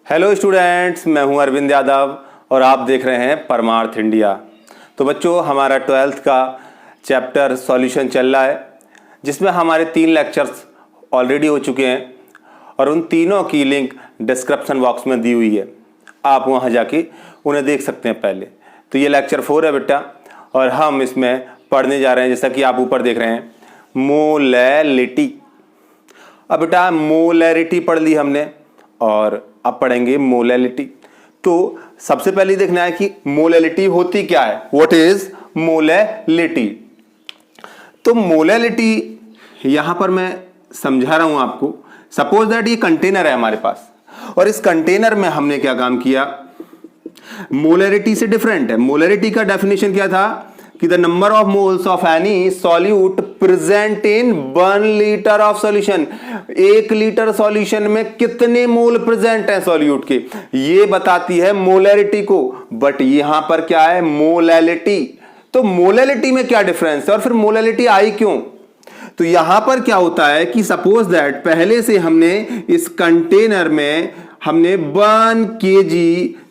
Hello students, मैं हूं अरविंद यादव और आप देख रहे हैं परमार्थ इंडिया। तो बच्चों, हमारा 12th का चैप्टर सॉल्यूशन चल रहा है, जिसमें हमारे 3 लेक्चर्स ऑलरेडी हो चुके हैं और उन तीनों की लिंक डिस्क्रिप्शन बॉक्स में दी हुई है। आप वहां जाके उन्हें देख सकते हैं पहले। तो ये लेक्चर 4 है बेटा, और हम इसमें पढ़ने जा रहे हैं, जैसा कि आप ऊपर देख रहे हैं, मोलैलिटी। अब बेटा मोलैरिटी पढ़ ली हमने और अब पढ़ेंगे मोलैलिटी। तो सबसे पहले देखना है कि मोलैलिटी होती क्या है। What is molality? तो मोलैलिटी यहां पर मैं समझा रहा हूं आपको। सपोज दैट ये कंटेनर है हमारे पास, और इस कंटेनर में हमने क्या काम किया, मोलैरिटी से डिफरेंट है। मोलैरिटी का डेफिनेशन क्या था कि the number of moles of any solute present in 1 litre of solution. 1 litre solution में कितने मोल प्रेजेंट है सॉल्यूट के, ये बताती है मोलैरिटी को। बट यहां पर क्या है, मोलैलिटी। तो मोलैलिटी में क्या डिफरेंस है और फिर मोलैलिटी आई क्यों? तो यहां पर क्या होता है कि सपोज दैट पहले से हमने इस कंटेनर में हमने 1 kg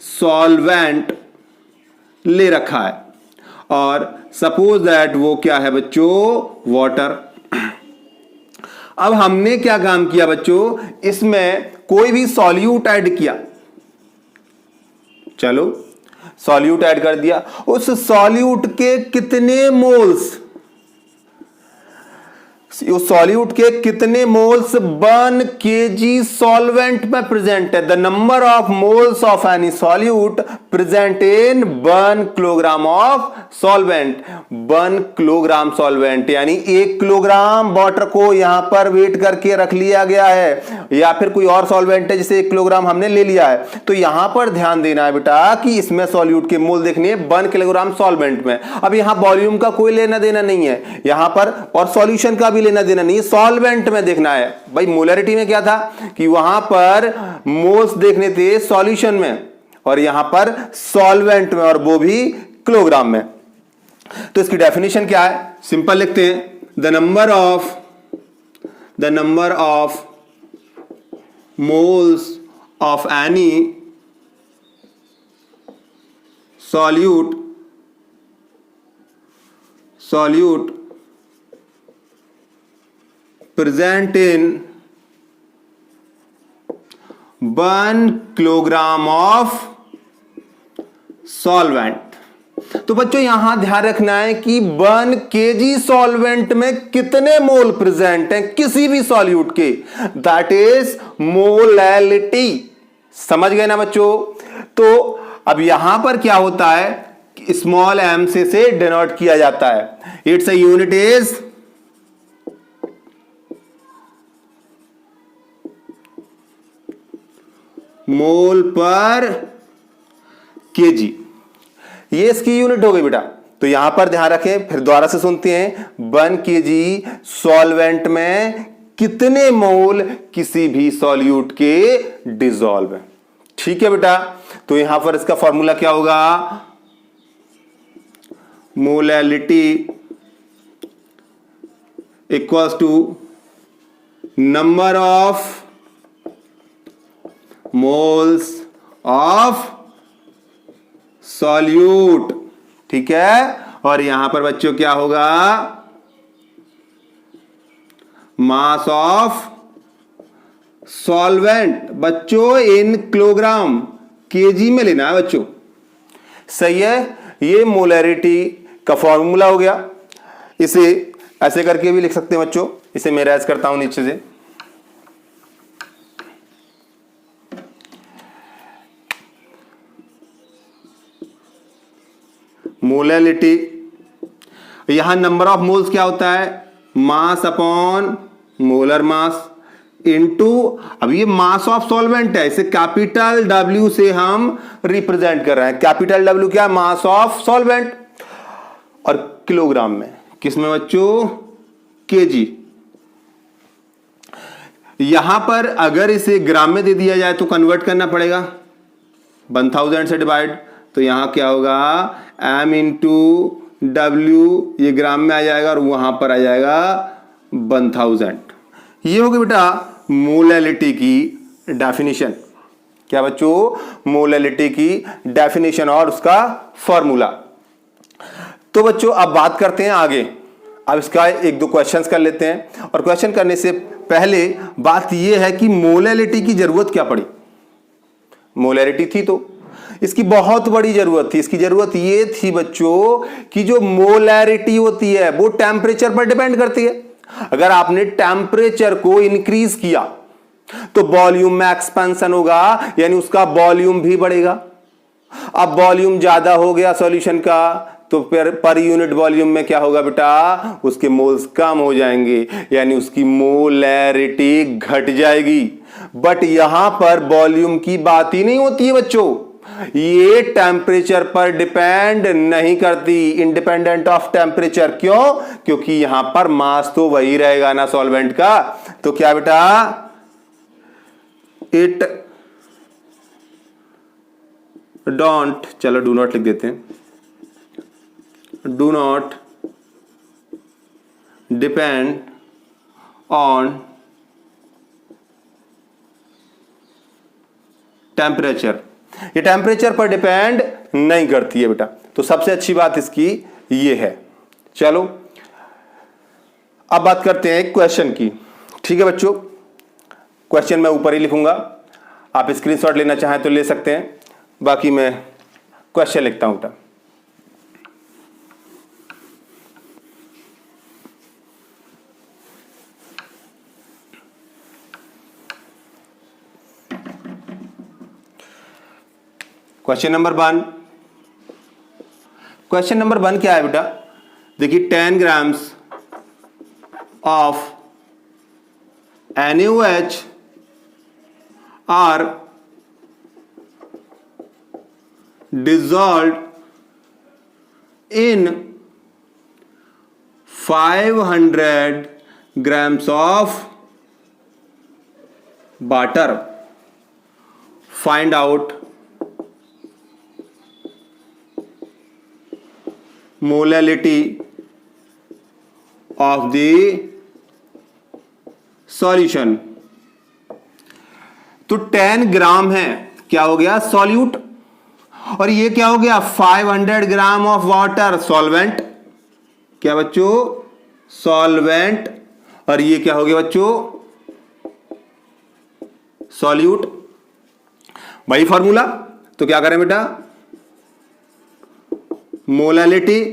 सॉल्वेंट ले रखा है, और सपोज दैट वो क्या है बच्चों, वाटर। अब हमने क्या काम किया बच्चों, इसमें कोई भी सॉल्यूट ऐड किया। चलो सॉल्यूट ऐड कर दिया, उस सॉल्यूट के कितने मोल्स, उस सॉल्यूट के कितने मोल्स 1 kg सॉल्वेंट में प्रेजेंट है। The number of moles of any solute present in 1 kilogram of solvent. 1 kilogram solvent यानी 1 किलोग्राम वाटर को यहां पर वेट करके रख लिया गया है, या फिर कोई और सॉल्वेंट है जिसे 1 किलोग्राम हमने ले लिया है। तो यहां पर ध्यान देना है बेटा कि इसमें सॉल्यूट के मोल देखने हैं 1 किलोग्राम सॉल्वेंट में। अब यहां वॉल्यूम का कोई लेना देना नहीं है यहां पर, और सॉल्यूशन का भी लेना देना नहीं, सॉल्वेंट में देखना है। भाई मोलैरिटी में क्या था कि वहां पर मोल्स देखने थे सॉल्यूशन में, और यहां पर सॉल्वेंट में, और वो भी किलोग्राम में। तो इसकी डेफिनेशन क्या है, सिंपल लिखते हैं, the number of moles of any solute present in 1 kilogram of solvent. तो बच्चों यहां ध्यान रखना है कि 1 kg सॉल्वेंट में कितने मोल प्रेजेंट हैं किसी भी सॉल्यूट के, दैट इज मोलैलिटी। समझ गए ना बच्चों? तो अब यहां पर क्या होता है, स्मॉल m से डिनोट किया जाता है। It's a unit is mole पर केजी। ये इसकी यूनिट हो गई बेटा। तो यहां पर ध्यान रखें, फिर दोबारा से सुनते हैं, 1 kg सॉल्वेंट में कितने मोल किसी भी सॉल्यूट के डिसॉल्व है। ठीक है बेटा? तो यहां पर इसका फॉर्मूला क्या होगा, molality equals to number of moles of solute. ठीक है? और यहां पर बच्चों क्या होगा, मास ऑफ सॉल्वेंट। बच्चों इन किलोग्राम, केजी में लेना है बच्चों। सही है? ये मोलैरिटी का फॉर्मूला हो गया। इसे ऐसे करके भी लिख सकते हैं बच्चों। इसे मैं राइज करता हूं नीचे से। मोलैलिटी, यहां नंबर ऑफ मोल्स क्या होता है, mass upon molar mass into, अब ये मास ऑफ सॉल्वेंट है, इसे कैपिटल W से हम रिप्रेजेंट कर रहे हैं। कैपिटल W क्या है, मास ऑफ सॉल्वेंट, और किलोग्राम में, किसमें बच्चों, केजी। यहां पर अगर इसे ग्राम में दे दिया जाए तो कन्वर्ट करना पड़ेगा 1000 से डिवाइड। तो यहां क्या होगा, m इंटू W, ये ग्राम में आ जाएगा और वहां पर आ जाएगा 1000। ये होगी बेटा मोलैलिटी की डेफिनेशन। क्या बच्चों? मोलैलिटी की डेफिनेशन और उसका फॉर्मूला। तो बच्चों अब बात करते हैं आगे। अब इसका एक दो क्वेश्चंस कर लेते हैं, और क्वेश्चन करने से पहले बात यह है कि मोलैलिटी की जरूरत क्या पड़ी। मोलैलिटी थी तो इसकी बहुत बड़ी जरूरत थी। इसकी जरूरत ये थी बच्चों कि जो मोलैरिटी होती है वो टेम्परेचर पर डिपेंड करती है। अगर आपने टेम्परेचर को इंक्रीज किया तो वॉल्यूम में एक्सपेंशन होगा, यानी उसका वॉल्यूम भी बढ़ेगा। अब वॉल्यूम ज्यादा हो गया सॉल्यूशन का तो फिर पर यूनिट वॉल्यूम में क्या होगा बेटा? उसके मोल्स कम हो जाएंगे, यानी उसकी मोलैरिटी घट जाएगी। बट यहां पर वॉल्यूम की बात ही नहीं होती है बच्चों, ये टेम्परेचर पर डिपेंड नहीं करती, इंडिपेंडेंट ऑफ टेम्परेचर। क्यों? क्योंकि यहां पर मास तो वही रहेगा ना सॉल्वेंट का। तो क्या बेटा? इट डोंट, चलो डू नॉट लिख देते हैं, do not depend on temperature. ये टेम्परेचर पर डिपेंड नहीं करती है बेटा। तो सबसे अच्छी बात इसकी ये है। चलो अब बात करते हैं क्वेश्चन की। ठीक है बच्चों, क्वेश्चन मैं ऊपर ही लिखूंगा, आप स्क्रीनशॉट लेना चाहें तो ले सकते हैं, बाकी मैं क्वेश्चन लिखता हूं बेटा। Question number 1। क्वेश्चन नंबर 1 क्या है बेटा? देखिए 10 grams of NaOH are dissolved in 500 grams of water. Find out molality of the solution. तो 10 ग्राम है, क्या हो गया? सॉल्यूट। और ये क्या हो गया? 500 ग्राम ऑफ वाटर, सॉल्वेंट। क्या बच्चों? सॉल्वेंट। और ये क्या हो गया बच्चों? सॉल्यूट। वही फॉर्मूला। तो क्या करें बेटा? मोलैलिटी।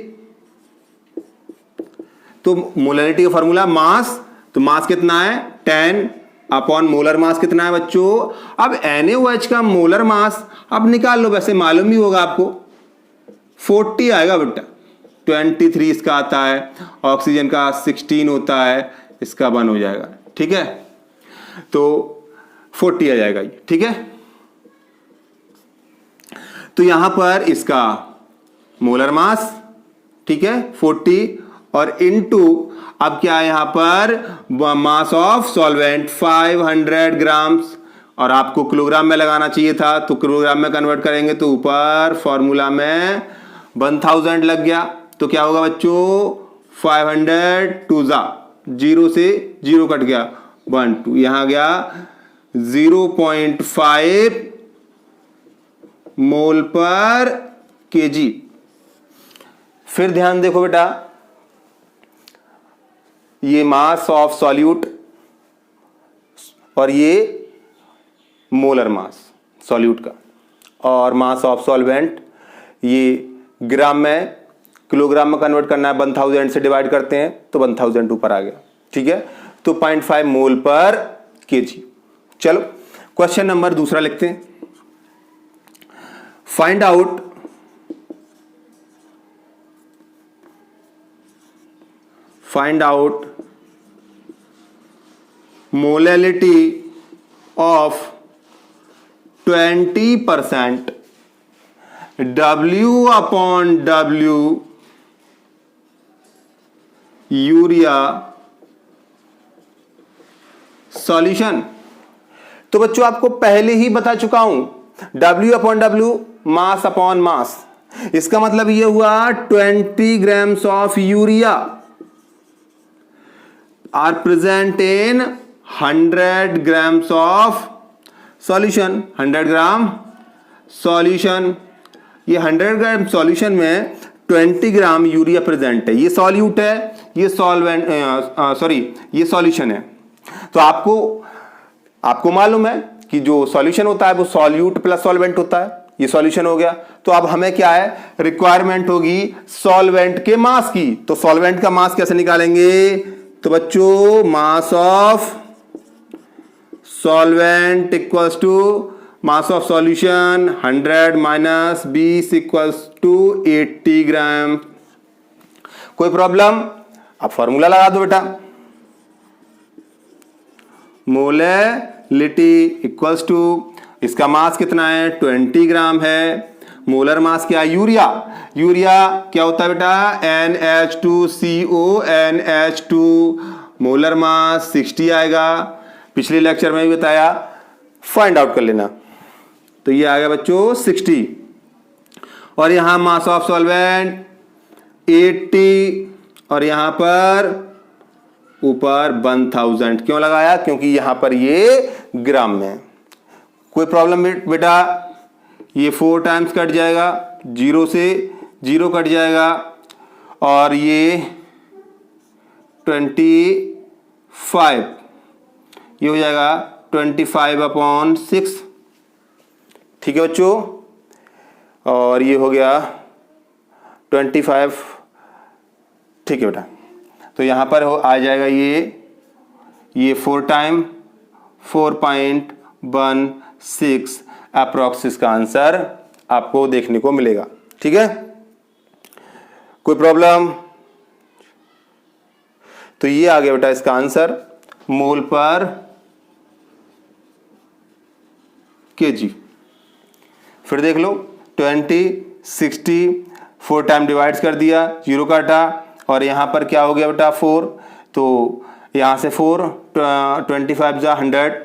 तो मोलैलिटी का फॉर्मूला मास, तो मास कितना है? 10 अपॉन मोलर मास कितना है बच्चों? अब NaOH का मोलर मास अब निकाल लो, वैसे मालूम ही होगा आपको, 40 आएगा बेटा। 23 इसका आता है, ऑक्सीजन का 16 होता है, इसका 1 हो जाएगा। ठीक है, तो 40 आ जाएगा ये। ठीक है, तो यहां पर इसका मोलर मास, ठीक है, 40 और इनटू अब क्या है यहां पर? मास ऑफ सॉल्वेंट 500 ग्राम्स, और आपको किलोग्राम में लगाना चाहिए था तो किलोग्राम में कन्वर्ट करेंगे तो ऊपर फॉर्मूला में 1000 लग गया। तो क्या होगा बच्चों? 500 टू जा 0 से 0 कट गया, 1 2, यहां गया 0.5 मोल पर केजी। फिर ध्यान देखो बेटा, ये मास ऑफ सॉल्यूट और ये मोलर मास सॉल्यूट का, और मास ऑफ सॉल्वेंट ये ग्राम में, किलोग्राम में कन्वर्ट करना है, 1000 से डिवाइड करते हैं तो 1000 ऊपर आ गया। ठीक है, तो 0.5 मोल पर केजी। चलो क्वेश्चन नंबर दूसरा लिखते हैं। Find out molality of 20% W/W urea solution. तो बच्चों आपको पहले ही बता चुका हूं, W/W मास अपॉन मास, इसका मतलब यह हुआ 20 grams of urea are present in 100 grams of solution 100 gram solution. ये 100 ग्राम सॉल्यूशन में 20 ग्राम यूरिया प्रेजेंट है। ये सॉल्यूट है, ये सॉल्वेंट ये सॉल्यूशन है। तो आपको मालूम है कि जो सॉल्यूशन होता है वो सॉल्यूट प्लस सॉल्वेंट होता है। ये सॉल्यूशन हो गया। तो अब हमें क्या है, रिक्वायरमेंट होगी सॉल्वेंट के मास की। तो सॉल्वेंट का मास कैसे निकालेंगे? तो बच्चों mass of solvent equals to mass of solution 100 minus 20 equals to 80 gram. कोई प्रॉब्लम? अब फॉर्मूला लगा दो बेटा। मोलैलिटी इक्वल्स टू, इसका मास कितना है? 20 ग्राम है। मोलर मास क्या है? यूरिया। यूरिया क्या होता है बेटा? NH2CO NH2। मोलर मास 60 आएगा। पिछले लेक्चर में भी बताया, फाइंड आउट कर लेना। तो ये आ गया बच्चों 60। और यहां मास ऑफ सॉल्वेंट 80 और यहां पर ऊपर 1000 क्यों लगाया? क्योंकि यहां पर ये ग्राम में। कोई प्रॉब्लम बेटा? ये 4 टाइम्स कट जाएगा, 0 से 0 कट जाएगा और ये 25 ये हो जाएगा 25/6। ठीक है बच्चों। और ये हो गया 25। ठीक है बेटा। तो यहां पर आ जाएगा ये 4 टाइम 4.16 अप्रॉक्स इसका आंसर आपको देखने को मिलेगा। ठीक है। कोई प्रॉब्लम? तो ये आ गया बेटा इसका आंसर मोल पर केजी। फिर देख लो 20 60 4 टाइम डिवाइड कर दिया, 0 काटा और यहां पर क्या हो गया बेटा 4। तो यहां से 4 25 जा 100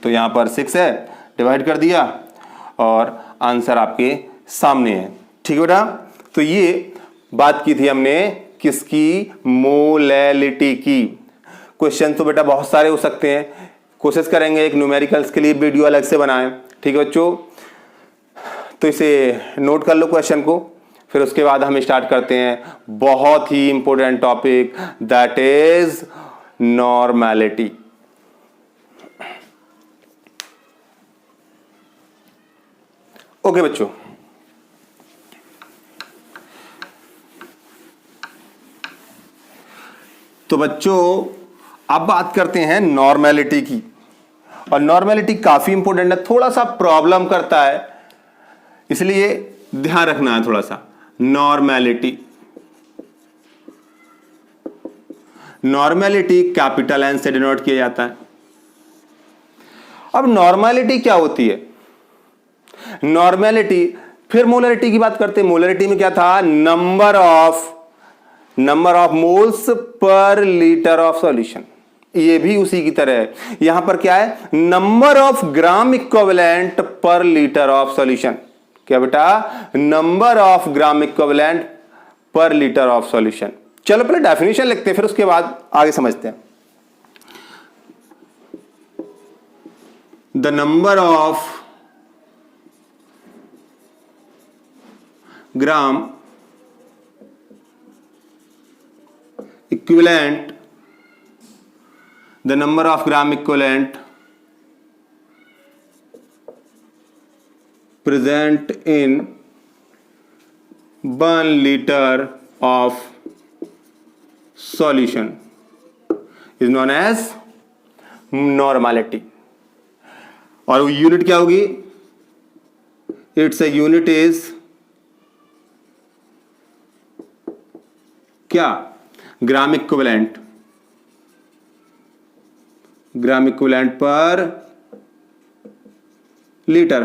तो यहां पर 6 है, डिवाइड कर दिया और आंसर आपके सामने है। ठीक है बेटा। तो ये बात की थी हमने किसकी? मोलैलिटी की। क्वेश्चन तो बेटा बहुत सारे हो सकते हैं, कोशिश करेंगे एक न्यूमेरिकल्स के लिए वीडियो अलग से बनाएं। ठीक है बच्चों। तो इसे नोट कर लो क्वेश्चन को, फिर उसके बाद हम स्टार्ट करते हैं बहुत ही important topic, that is normality. Okay बच्चों। तो बच्चों अब बात करते हैं नॉर्मैलिटी की। और नॉर्मैलिटी काफी इंपॉर्टेंट है, थोड़ा सा प्रॉब्लम करता है, इसलिए ध्यान रखना है थोड़ा सा। नॉर्मैलिटी, नॉर्मैलिटी कैपिटल एन से डिनोट किया जाता है। अब नॉर्मैलिटी क्या होती है? नॉर्मैलिटी, फिर मोलरिटी की बात करते हैं। मोलरिटी में क्या था? Number of moles per litre of solution. ये भी उसी की तरह है। यहां पर क्या है? Number of gram equivalent per litre of solution. क्या बेटा? Number of gram equivalent per litre of solution. चलो पहले डेफिनेशन लिखते हैं, फिर उसके बाद आगे समझते हैं। The number of gram equivalent, the number of gram equivalent present in 1 liter of solution is known as normality। और वो यूनिट क्या होगी? इट्स ए यूनिट इज क्या? Gram equivalent. Gram equivalent per litre.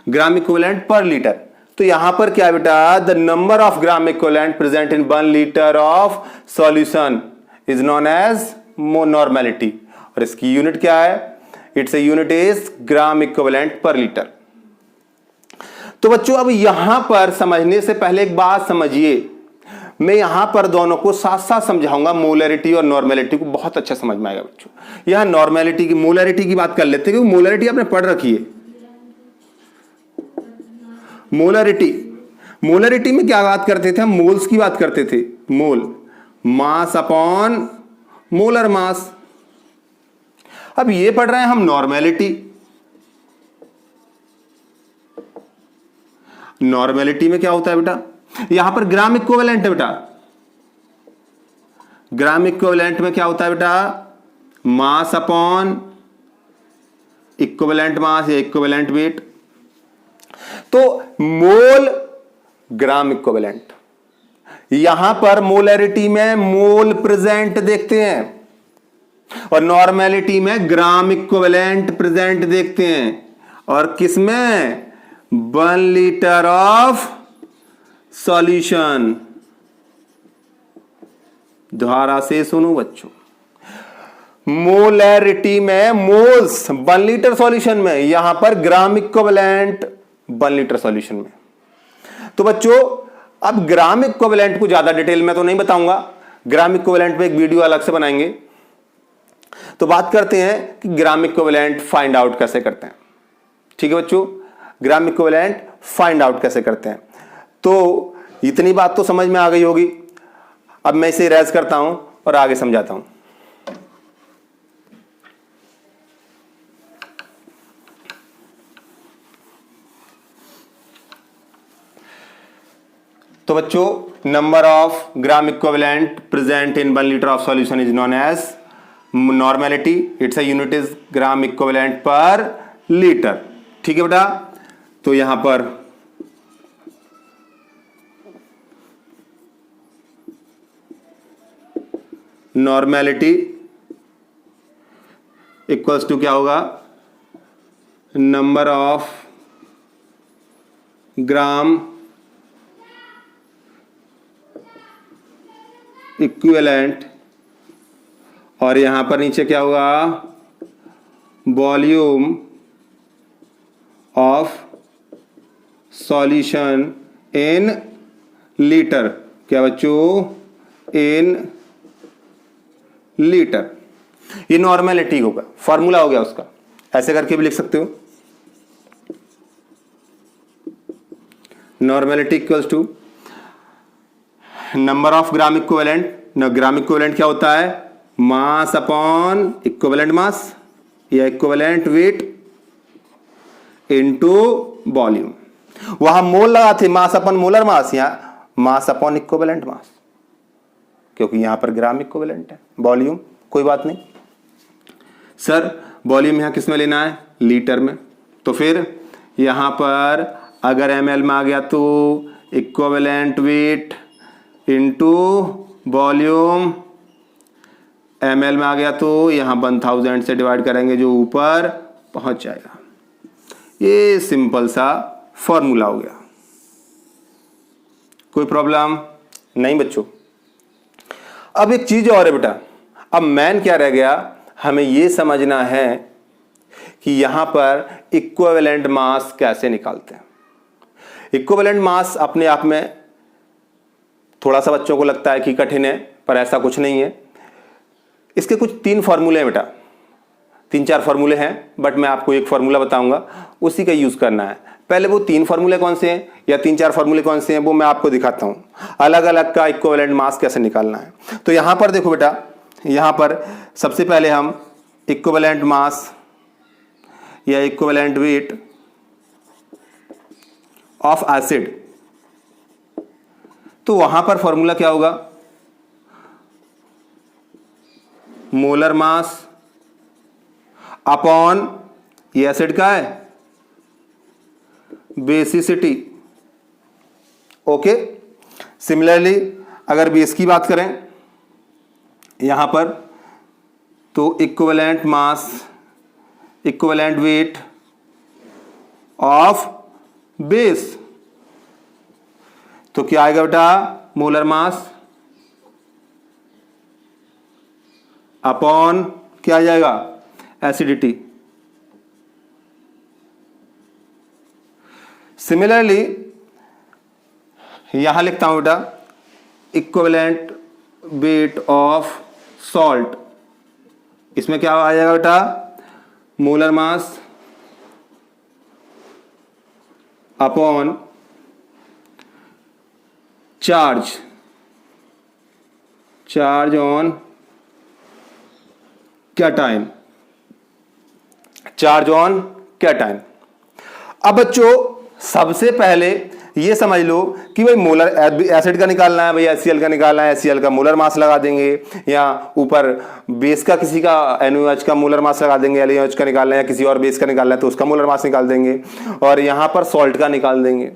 Gram equivalent per litre. तो यहां पर क्या है बेटा? The number of gram equivalent present in 1 litre of solution is known as normality. और इसकी यूनिट क्या है? It's a unit is gram equivalent per litre. तो बच्चों अब यहां पर समझने से पहले एक बात समझिए, मैं यहां पर दोनों को साथ साथ समझाऊंगा, मोलरिटी और नॉर्मेलिटी को बहुत अच्छा समझ में आएगा बच्चों। यहां नॉर्मेलिटी की मोलरिटी की बात कर लेते हैं, क्योंकि मोलरिटी आपने पढ़ रखी है। मोलरिटी में क्या बात करते थे हम? मोल्स की बात करते थे। मोल, मास अपॉन मोलर मास। अब ये पढ़ रहे हैं हम नॉर्मेलिटी। नॉर्मेलिटी में क्या होता है बेटा? यहां पर ग्राम इक्विवेलेंट है बेटा। ग्राम इक्विवेलेंट में क्या होता है बेटा? मास अपॉन इक्विवेलेंट मास या इक्विवेलेंट वेट। तो मोल ग्राम इक्विवेलेंट, यहां पर मोलरिटी में मोल प्रेजेंट देखते हैं और नॉर्मेलिटी में ग्राम इक्विवेलेंट प्रेजेंट देखते हैं। और किसमें? 1 लीटर ऑफ सॉल्यूशन। दोबारा से सुनो बच्चों, मोलरिटी में मोल्स 1 लीटर सॉल्यूशन में, यहां पर ग्राम इक्विवेलेंट 1 लीटर सॉल्यूशन में। तो बच्चों अब ग्राम इक्विवेलेंट को ज्यादा डिटेल में तो नहीं बताऊंगा, ग्राम इक्विवेलेंट पे एक वीडियो अलग से बनाएंगे। तो बात करते हैं कि ग्राम इक्विवेलेंट फाइंड आउट कैसे करते हैं। ठीक है बच्चों, ग्राम इक्विवेलेंट फाइंड आउट कैसे करते हैं। तो इतनी बात तो समझ में आ गई होगी। अब मैं इसे रेज करता हूं और आगे समझाता हूं। तो बच्चों number of gram equivalent present in 1 litre of solution is known as normality. It's a unit is gram equivalent per litre. ठीक है बेटा, तो यहां पर नॉर्मेलिटी इक्वल्स टू क्या होगा? नंबर ऑफ ग्राम इक्विवेलेंट, और यहां पर नीचे क्या होगा? Volume of solution in litre. क्या बच्चों? In litre. ये नॉर्मेलिटी होगा, फॉर्मूला हो गया उसका। ऐसे करके भी लिख सकते हो, normality equals to number of gram equivalent. Gram equivalent क्या होता है? मास अपॉन इक्विवेलेंट मास या इक्विवेलेंट वेट इनटू वॉल्यूम। वहां मोल लगा थे, मास अपॉन मोलर मास, यहां मास अपॉन इक्विवेलेंट मास, क्योंकि यहां पर ग्राम इक्विवेलेंट है। वॉल्यूम कोई बात नहीं सर, वॉल्यूम यहां किस में लेना है? लीटर में। तो फिर यहां पर अगर ml में आ गया तो equivalent weight into volume, ml में आ गया तो यहां 1000 से डिवाइड करेंगे जो ऊपर पहुंच जाएगा। ये सिंपल सा फॉर्मूला हो गया। कोई प्रॉब्लम नहीं बच्चों। अब एक चीज और है बेटा, अब मैन क्या रह गया? हमें यह समझना है कि यहां पर इक्विवेलेंट मास कैसे निकालते हैं। इक्विवेलेंट मास अपने आप में थोड़ा सा बच्चों को लगता है कि कठिन है, पर ऐसा कुछ नहीं है। इसके कुछ 3 फॉर्मूले हैं बेटा, 3-4 फॉर्मूले हैं, बट मैं आपको एक फॉर्मूला बताऊंगा, उसी का यूज करना है। पहले वो 3 फॉर्मूले कौन से हैं या 3-4 फॉर्मूले कौन से हैं वो मैं आपको दिखाता हूं, अलग अलग का इक्विवेलेंट मास कैसे निकालना है। तो यहां पर देखो बेटा, यहां पर सबसे पहले हम इक्विवेलेंट मास या इक्विवेलेंट वेट ऑफ एसिड, तो वहां पर फॉर्मूला क्या होगा? मोलर मास अपॉन, ये एसिड का है, बेसिसिटी। ओके, सिमिलरली अगर बेस की बात करें यहां पर, तो equivalent mass, equivalent weight of base, तो क्या आएगा बेटा? मोलर मास अपॉन क्या आ जाएगा? एसिडिटी। सिमिलरली यहां लिखता हूं बेटा, इक्विवेलेंट वेट ऑफ सॉल्ट, इसमें क्या आ जाएगा बेटा, molar mass upon charge on cation, charge on cation. अब बच्चों सबसे पहले ये समझ लो कि भाई मोलर एसिड का निकालना है, भाई HCl का निकालना है, HCl का मोलर मास लगा देंगे, या ऊपर बेस का किसी का NaOH का मोलर मास लगा देंगे, LaOH का निकालना है या किसी और बेस का निकालना है तो उसका मोलर मास निकाल देंगे, और यहां पर सॉल्ट का निकाल देंगे।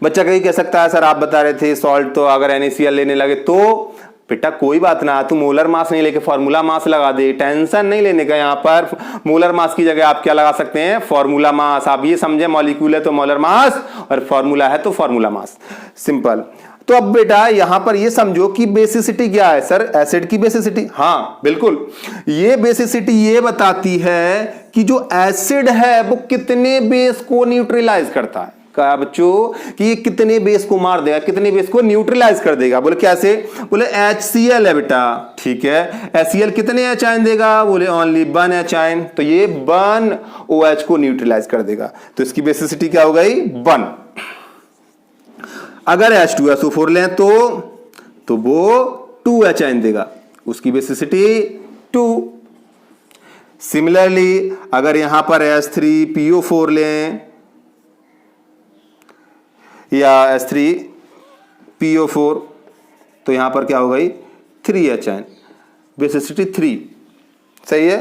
बच्चा कहीं कह सकता है सर आप बता रहे थे सॉल्ट तो अगर NaCl लेने लगे तो, बेटा कोई बात ना, तू मोलर मास नहीं लेके फॉर्मूला मास लगा दे, टेंशन नहीं लेने का। यहाँ पर मोलर मास की जगह आप क्या लगा सकते हैं, फॉर्मूला मास। आप ये समझे मॉलिक्यूल है तो मोलर मास और फॉर्मूला है तो फॉर्मूला मास, सिंपल। तो अब बेटा यहां पर ये समझो कि बेसिसिटी क्या है सर, एसिड की बेसिसिटी। हाँ बिल्कुल, ये बेसिसिटी ये बताती है कि जो एसिड है वो कितने बेस को न्यूट्रलाइज करता है। कहा बच्चों कि ये कितने बेस को मार देगा, कितने बेस को न्यूट्रलाइज कर देगा। बोले कैसे, बोले HCl है बेटा, ठीक है, HCl कितने H आयन देगा, बोले ओनली 1 H आयन, तो ये 1 OH को न्यूट्रलाइज कर देगा, तो इसकी बेसिसिटी क्या हो गई 1। अगर H2SO4 लें तो वो 2 H आयन देगा, उसकी बेसिसिटी 2। सिमिलरली अगर यहां पर H3PO4 लें या H3PO4 तो यहां पर क्या हो गई 3 H आयन, बेसिसिटी 3, सही है।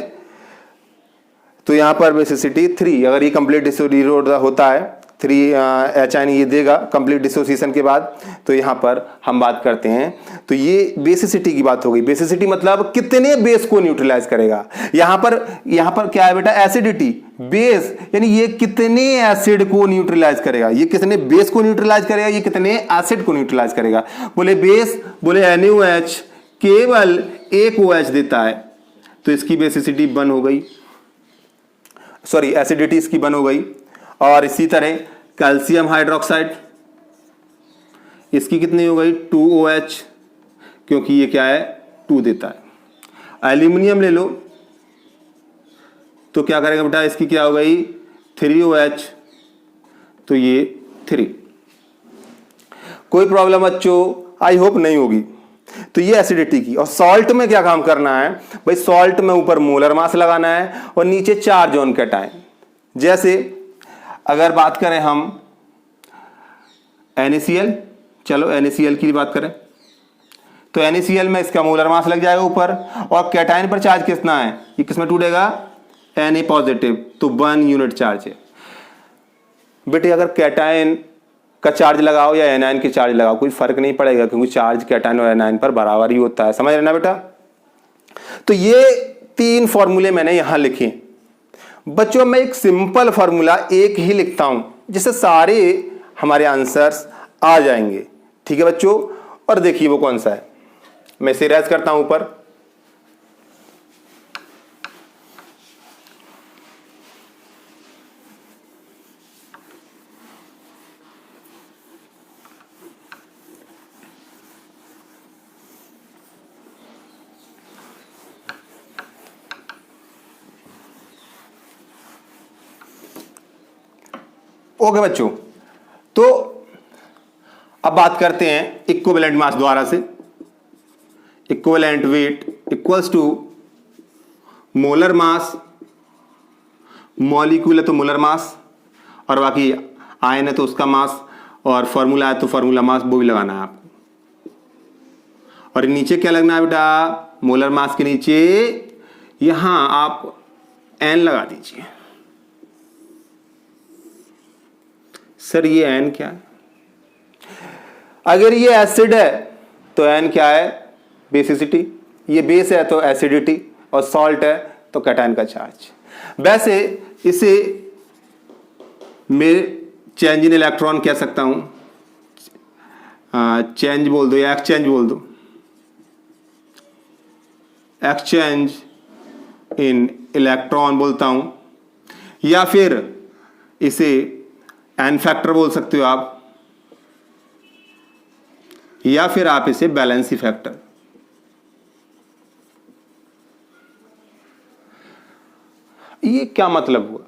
तो यहां पर बेसिसिटी 3, अगर ये कंप्लीट डिसोसिएट होता है 3 H आयन ये देगा कंप्लीट डिसोसिएशन के बाद, तो यहां पर हम बात करते हैं। तो ये बेसिसिटी की बात हो गई। बेसिसिटी मतलब कितने बेस को न्यूट्रलाइज करेगा। यहां पर क्या है बेटा, एसिडिटी, बेस, यानी ये कितने एसिड को न्यूट्रलाइज करेगा, ये कितने बेस को न्यूट्रलाइज करेगा, ये कितने एसिड को न्यूट्रलाइज करेगा। बोले बेस, बोले NaOH केवल एक OH देता है, तो इसकी बेसिसिटी 1 हो गई, सॉरी एसिडिटी इसकी 1 हो गई। और इसी तरह कैल्शियम हाइड्रोक्साइड, इसकी कितनी हो गई 2 OH, क्योंकि ये क्या है 2 देता है। एल्यूमिनियम ले लो तो क्या करेगा बेटा, इसकी क्या हो गई 3 OH, तो ये 3। कोई प्रॉब्लम बच्चों आई होप नहीं होगी। तो ये एसिडिटी की। और सॉल्ट में क्या काम करना है भाई, सॉल्ट में ऊपर मोलर मास लगाना है और नीचे चार्ज ऑन कैटायन। जैसे अगर बात करें हम NaCl, चलो NaCl की बात करें तो NaCl में इसका मोलर मास लग जाएगा ऊपर, और कैटायन पर चार्ज कितना है, ये किसमें टूटेगा Na पॉजिटिव, तो 1 यूनिट चार्ज है। बेटे अगर कैटायन का चार्ज लगाओ या एनायन की चार्ज लगाओ कोई फर्क नहीं पड़ेगा, क्योंकि चार्ज कैटायन और एनायन पर बराबर ही होता है, समझ रहे ना बेटा। तो ये 3 फॉर्मूले मैंने यहां लिखे। बच्चों मैं एक सिंपल फॉर्मूला एक ही लिखता हूं जिससे सारे हमारे आंसर्स आ जाएंगे, ठीक है बच्चों। और देखिए वो कौन सा है, मैं इसे इरेज करता हूं ऊपर। ओके बच्चों, तो अब बात करते हैं इक्विवेलेंट मास द्वारा से। Equivalent weight equals to molar mass, molecule है तो मोलर मास, और बाकी आयन है तो उसका मास, और फॉर्मूला है तो फॉर्मूला मास वो भी लगाना है आपको। और नीचे क्या लगना है बेटा, मोलर मास के नीचे यहां आप N लगा दीजिए। सर ये N क्या है, अगर ये एसिड है तो N क्या है, बेसिसिटी, ये बेस है तो एसिडिटी, और सॉल्ट है तो कैटायन का चार्ज। वैसे इसे मैं चेंज इन इलेक्ट्रॉन कह सकता हूं, चेंज बोल दो या एक्सचेंज बोल दो, एक्सचेंज इन इलेक्ट्रॉन बोलता हूं, या फिर इसे N फैक्टर बोल सकते हो आप, या फिर आप इसे बैलेंसी फैक्टर। ये क्या मतलब हुआ?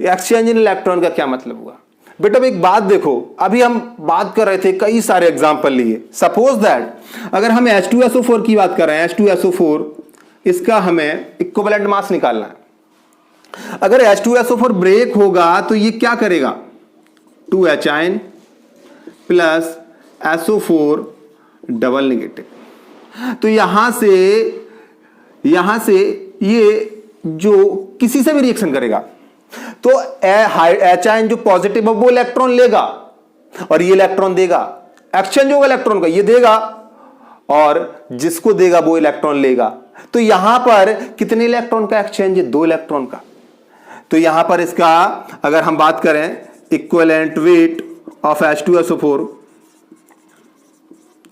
एक्सचेंज इन इलेक्ट्रॉन का क्या मतलब हुआ? बेटा अब एक बात देखो, अभी हम बात कर रहे थे, कई सारे एग्जांपल लिए। सपोज दैट अगर हम H2SO4 की बात कर रहे हैं, H2SO4 इसका हमें इक्विवेलेंट मास निकालना है। अगर H2SO4 ब्रेक होगा तो ये क्या करेगा? 2H plus SO4 double negative. तो यहां से ये जो किसी से भी रिएक्शन करेगा तो H जो पॉजिटिव है वो इलेक्ट्रॉन लेगा और ये इलेक्ट्रॉन देगा। एक्सचेंज होगा इलेक्ट्रॉन का, ये देगा और जिसको देगा वो इलेक्ट्रॉन लेगा। तो यहां पर कितने इलेक्ट्रॉन का एक्सचेंज है? 2 इलेक्ट्रॉन का। तो यहां पर इसका अगर हम बात करें इक्विवेलेंट वेट ऑफ H2SO4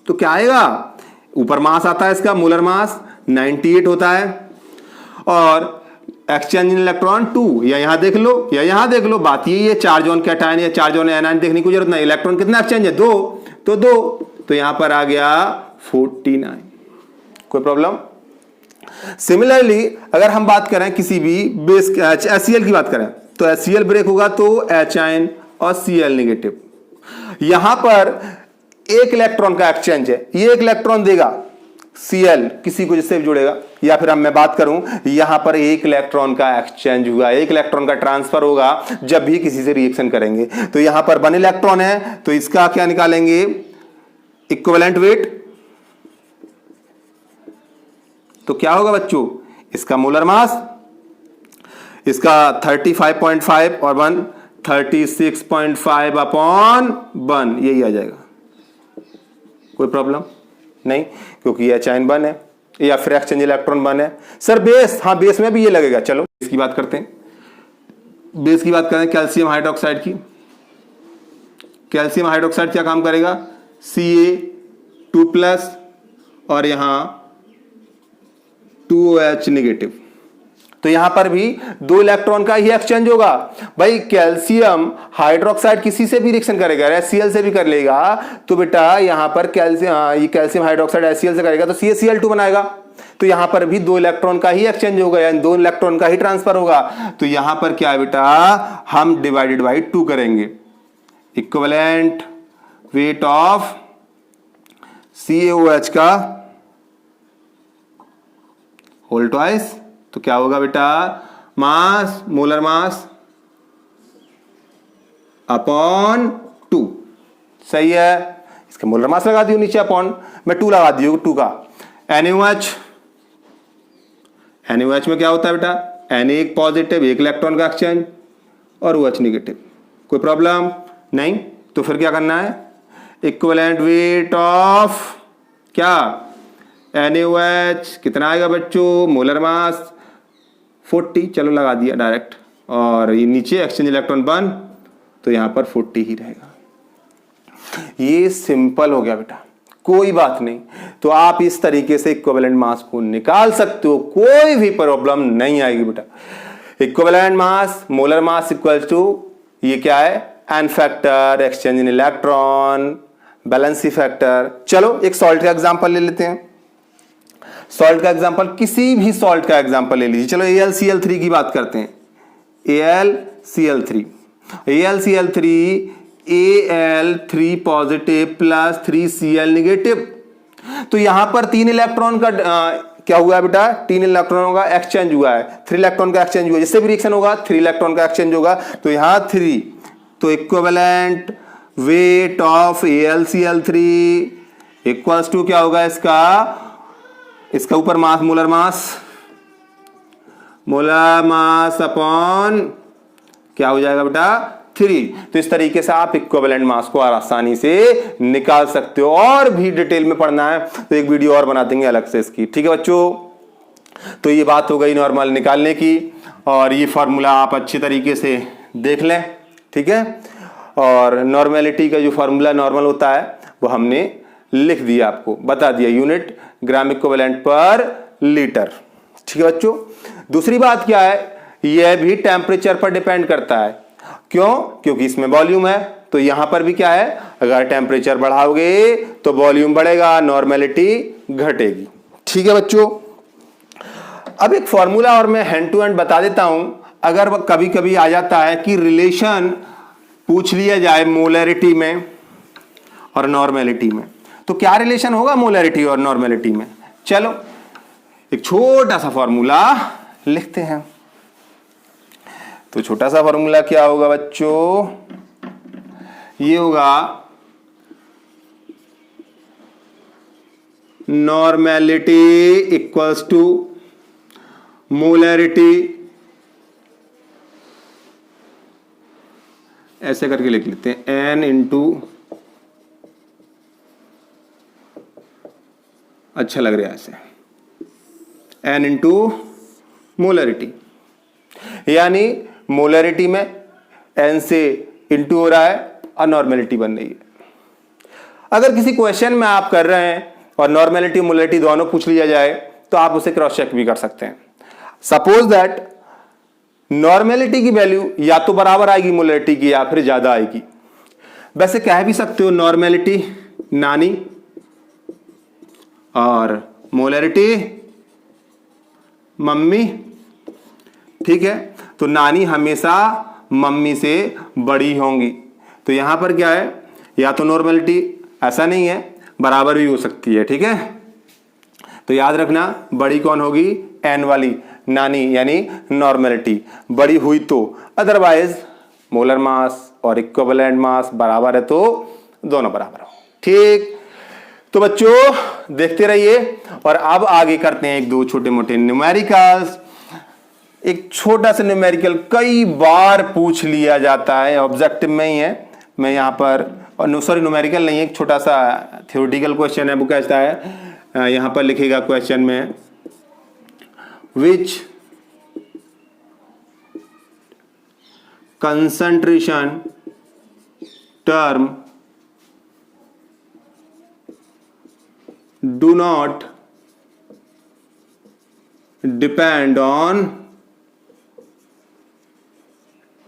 तो क्या आएगा? ऊपर मास आता है इसका, मोलर मास 98 होता है और एक्सचेंज इन इलेक्ट्रॉन 2, या यहां देख लो या यहां देख लो। बात यही है, चार्ज ऑन कैटायन या चार्ज ऑन एनायन देखने की जरूरत नहीं। इलेक्ट्रॉन कितना एक्सचेंज है? 2, तो 2, तो यहां पर आ गया 49। कोई प्रॉब्लम? सिमिलरली अगर हम बात करें किसी भी बेस HCl की बात करें तो HCl ब्रेक होगा तो H और Cl नेगेटिव। यहां पर एक इलेक्ट्रॉन का एक्सचेंज है, ये एक इलेक्ट्रॉन देगा Cl किसी को जिससे भी जुड़ेगा, या फिर हम मैं बात करूं यहां पर एक इलेक्ट्रॉन का एक्सचेंज हुआ, एक इलेक्ट्रॉन का ट्रांसफर होगा जब भी किसी से रिएक्शन करेंगे। तो यहां पर 1 इलेक्ट्रॉन है तो इसका क्या निकालेंगे? Equivalent weight. तो क्या होगा बच्चों? इसका मोलर मास, इसका 35.5 और 1 36.5 अपॉन 1, यही आ जाएगा। कोई प्रॉब्लम नहीं, क्योंकि H 1 है या फिर एक्सचेंज इलेक्ट्रॉन 1 है। सर बेस, हाँ बेस में भी ये लगेगा। चलो बेस की बात करते हैं। बेस की बात करें कैल्शियम हाइड्रोक्साइड की। कैल्शियम हाइड्रोक्साइड क्या काम करेगा? Ca2+ और यहां 2OH नेगेटिव। तो यहां पर भी 2 इलेक्ट्रॉन का ही एक्सचेंज होगा। भाई कैल्शियम हाइड्रोक्साइड किसी से भी रिएक्शन करेगा, HCl से भी कर लेगा, तो बेटा यहां पर कैल्शियम हाइड्रोक्साइड HCl से करेगा तो CaCl2 बनाएगा। तो यहां पर भी 2 इलेक्ट्रॉन का ही एक्सचेंज होगा, यानी 2 इलेक्ट्रॉन का ही ट्रांसफर होगा। तो यहां पर क्या है बेटा? हम डिवाइडेड बाई 2 करेंगे। इक्विवेलेंट वेट ऑफ CaOH का होल ट्वाइस, तो क्या होगा बेटा? मास, मोलर मास अपॉन 2। सही है, इसका मोलर मास लगा दियो नीचे, अपॉन मैं 2 लगा दियो 2 का। NaOH में क्या होता है बेटा? Na एक पॉजिटिव, एक इलेक्ट्रॉन का एक्सचेंज और OH नेगेटिव। कोई प्रॉब्लम नहीं? तो फिर क्या करना है? इक्विवेलेंट वेट ऑफ क्या? NaOH कितना आएगा बच्चों? मोलर मास 40, चलो लगा दिया डायरेक्ट, और ये नीचे एक्सचेंज इलेक्ट्रॉन 1, तो यहां पर 40 ही रहेगा। ये सिंपल हो गया बेटा, कोई बात नहीं। तो आप इस तरीके से इक्विवेलेंट मास को निकाल सकते हो, कोई भी प्रॉब्लम नहीं आएगी बेटा। Equivalent mass, molar mass equals to ये क्या है? N factor, exchange in electron, valency factor. चलो एक सॉल्ट का एग्जांपल ले लेते हैं। सॉल्ट का एग्जांपल, किसी भी सॉल्ट का एग्जांपल ले लीजिए। चलो AlCl3 की बात करते हैं। AlCl3 Al3 positive plus 3Cl negative. तो यहां पर 3 इलेक्ट्रॉन का क्या हुआ है बेटा? 3 इलेक्ट्रॉनों का एक्सचेंज हुआ है, 3 इलेक्ट्रॉन का एक्सचेंज हुआ, जिससे भी रिएक्शन होगा 3 इलेक्ट्रॉन का एक्सचेंज होगा। तो यहां 3, तो equivalent weight of AlCl3 equals to क्या होगा? इसका ऊपर मास, मोलर मास अपॉन क्या हो जाएगा बेटा? 3। तो इस तरीके से आप इक्विवेलेंट मास को आसानी से निकाल सकते हो। और भी डिटेल में पढ़ना है तो एक वीडियो और बना देंगे अलग से इसकी, ठीक है बच्चों। तो ये बात हो गई नॉर्मल निकालने की, और ये फॉर्मूला आप अच्छे तरीके से देख लें, ठीक है। और नॉर्मेलिटी का जो फॉर्मूला नॉर्मल होता है वो हमने लिख दिया, आपको बता दिया, यूनिट ग्राम इक्विवेलेंट पर लीटर, ठीक है बच्चों। दूसरी बात क्या है, यह भी टेम्परेचर पर डिपेंड करता है। क्यों? क्योंकि इसमें वॉल्यूम है, तो यहां पर भी क्या है, अगर टेम्परेचर बढ़ाओगे तो वॉल्यूम बढ़ेगा, नॉर्मेलिटी घटेगी। ठीक है बच्चों, अब एक फॉर्मूला और मैं हैंड टू हैंड बता देता हूं। अगर कभी कभी आ जाता है कि रिलेशन पूछ लिया जाए मोलैरिटी में और नॉर्मेलिटी में, तो क्या रिलेशन होगा मोलैरिटी और नॉर्मेलिटी में। चलो एक छोटा सा फॉर्मूला लिखते हैं। तो छोटा सा फॉर्मूला क्या होगा बच्चों, ये होगा नॉर्मेलिटी इक्वल्स टू मोलैरिटी, ऐसे करके लिख लेते हैं, n इंटू, अच्छा लग रहा है ऐसे, n इंटू मोलैरिटी, यानी मोलैरिटी में n से इंटू हो रहा है और नॉर्मेलिटी बन रही है। अगर किसी क्वेश्चन में आप कर रहे हैं और नॉर्मेलिटी मोलैरिटी दोनों पूछ लिया जाए तो आप उसे क्रॉस चेक भी कर सकते हैं। सपोज दैट नॉर्मेलिटी की वैल्यू या तो बराबर आएगी मोलैरिटी की या फिर ज्यादा आएगी। वैसे कह भी सकते हो नॉर्मेलिटी नानी और मोलैरिटी मम्मी। ठीक है, तो नानी हमेशा मम्मी से बड़ी होंगी, तो यहां पर क्या है, या तो नॉर्मेलिटी, ऐसा नहीं है, बराबर भी हो सकती है। ठीक है, तो याद रखना बड़ी कौन होगी, एन वाली नानी यानी नॉर्मेलिटी बड़ी हुई तो, अदरवाइज मोलर मास और इक्विवेलेंट मास बराबर है तो दोनों बराबर हो। ठीक, तो बच्चों देखते रहिए और अब आगे करते हैं एक दो छोटे मोटे न्यूमेरिकल्स। एक छोटा सा न्यूमेरिकल कई बार पूछ लिया जाता है, ऑब्जेक्टिव में ही है, मैं यहाँ पर, और सॉरी न्यूमेरिकल नहीं है, एक छोटा सा थ्योरेटिकल क्वेश्चन है। वो कहता है, यहाँ पर लिखेगा क्वेश्चन में, which concentration term do not depend on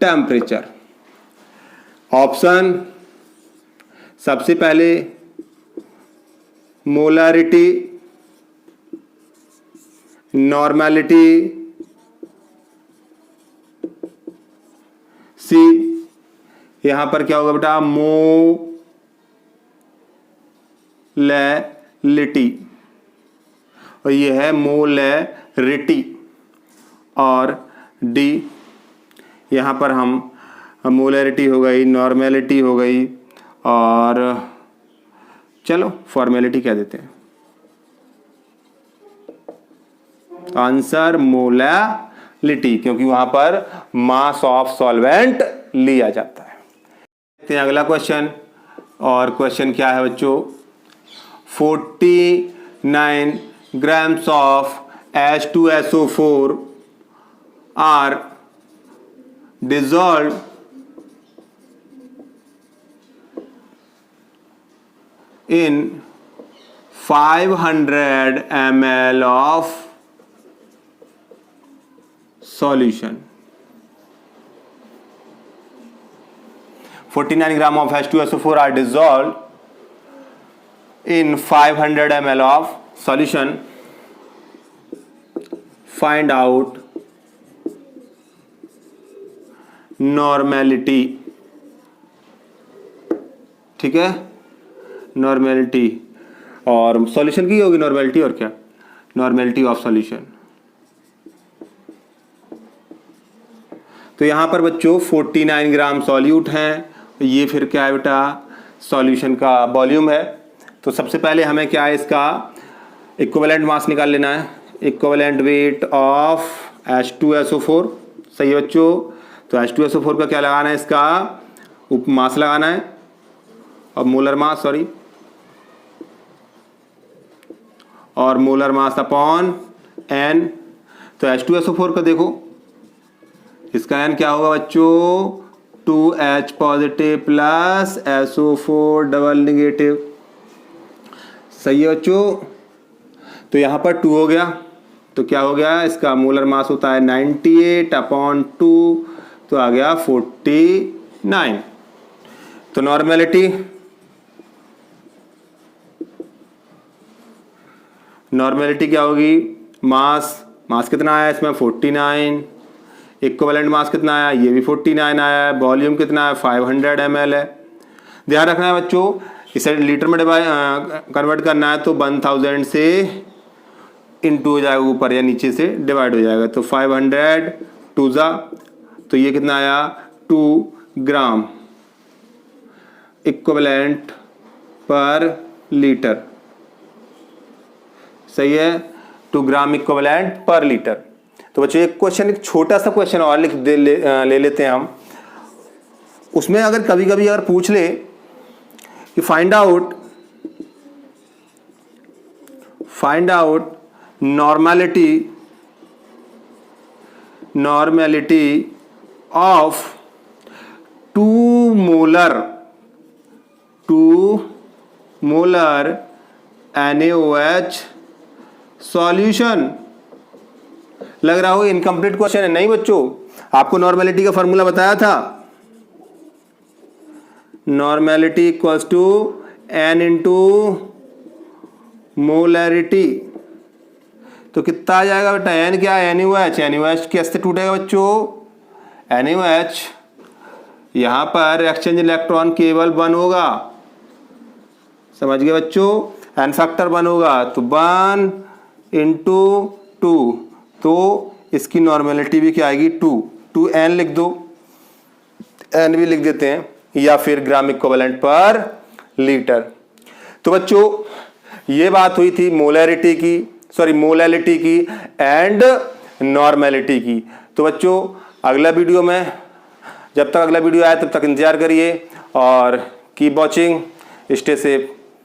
temperature। Option, सबसे पहले मोलैरिटी, नॉर्मेलिटी, सी, यहां पर क्या होगा बेटा, मोलैरिटी, और ये है मोलैरिटी, और डी, यहां पर हम मोलैरिटी हो गई, नॉर्मेलिटी हो गई, और चलो फॉर्मेलिटी कह देते हैं। आंसर मोलैरिटी, क्योंकि वहां पर मास ऑफ सॉल्वेंट लिया जाता है। देखते हैं अगला क्वेश्चन, और क्वेश्चन क्या है बच्चों, 49 grams of H2SO4 are dissolved in 500 ml of solution। 49 grams of H2SO4 are dissolved in 500 ml of solution। Find out normality। ठीक है, नॉर्मेलिटी, और सॉल्यूशन की होगी नॉर्मेलिटी, और क्या, नॉर्मेलिटी ऑफ सॉल्यूशन। तो यहां पर बच्चों 49 ग्राम सॉल्यूट हैं, ये फिर क्या है बेटा, सॉल्यूशन का वॉल्यूम है। तो सबसे पहले हमें क्या है, इसका इक्विवेलेंट मास निकाल लेना है, इक्विवेलेंट वेट ऑफ H2SO4। सही है बच्चों, तो H2SO4 का क्या लगाना है, इसका मास लगाना है, और मोलर मास, सॉरी, और मोलर मास अपॉन n। तो H2SO4 का देखो, इसका n क्या होगा बच्चों, 2H positive plus SO4 double negative. सही है बच्चों, तो यहाँ पर 2 हो गया, तो क्या हो गया, इसका मोलर मास होता है 98 अपॉन 2, तो आ गया 49। तो नॉर्मेलिटी क्या होगी, मास कितना आया इसमें 49, इक्विवेलेंट मास कितना आया, ये भी 49 आया है, वॉल्यूम कितना है 500 ml है। ध्यान रखना है बच्चों, इसे लीटर में कन्वर्ट करना है तो 1000 से इनटू हो जाएगा, ऊपर या नीचे से डिवाइड हो जाएगा, तो 500 टू ज़ा, तो ये कितना आया 2 ग्राम इक्विवेलेंट पर लीटर। सही है, 2 ग्राम इक्विवेलेंट पर लीटर। तो बच्चों एक क्वेश्चन, एक छोटा सा क्वेश्चन और ले लेते हैं हम। उसमें अगर कभी कभी अगर पूछ ले कि find out normality of 2 molar NaOH solution. लग रहा हो इनकम्प्लीट क्वेश्चन है, नहीं बच्चों, आपको नॉर्मेलिटी का फॉर्मूला बताया था, normality equals to N into molarity. तो कितना आ जाएगा बेटा, N क्या है, NaOH कैसे टूटेगा बच्चों, NaOH यहां पर एक्सचेंज इलेक्ट्रॉन केवल 1 होगा, समझ गए बच्चों, N फैक्टर 1 होगा, तो 1 इंटू 2, तो इसकी नॉर्मेलिटी भी क्या आएगी 2 N लिख दो, N भी लिख देते हैं, या फिर ग्राम इक्विवेलेंट पर लीटर। तो बच्चों ये बात हुई थी मोलैलिटी की एंड नॉर्मेलिटी की। तो बच्चों अगला वीडियो में, जब तक अगला वीडियो आए तब तक इंतजार करिए और कीप वॉचिंग, स्टे सेफ।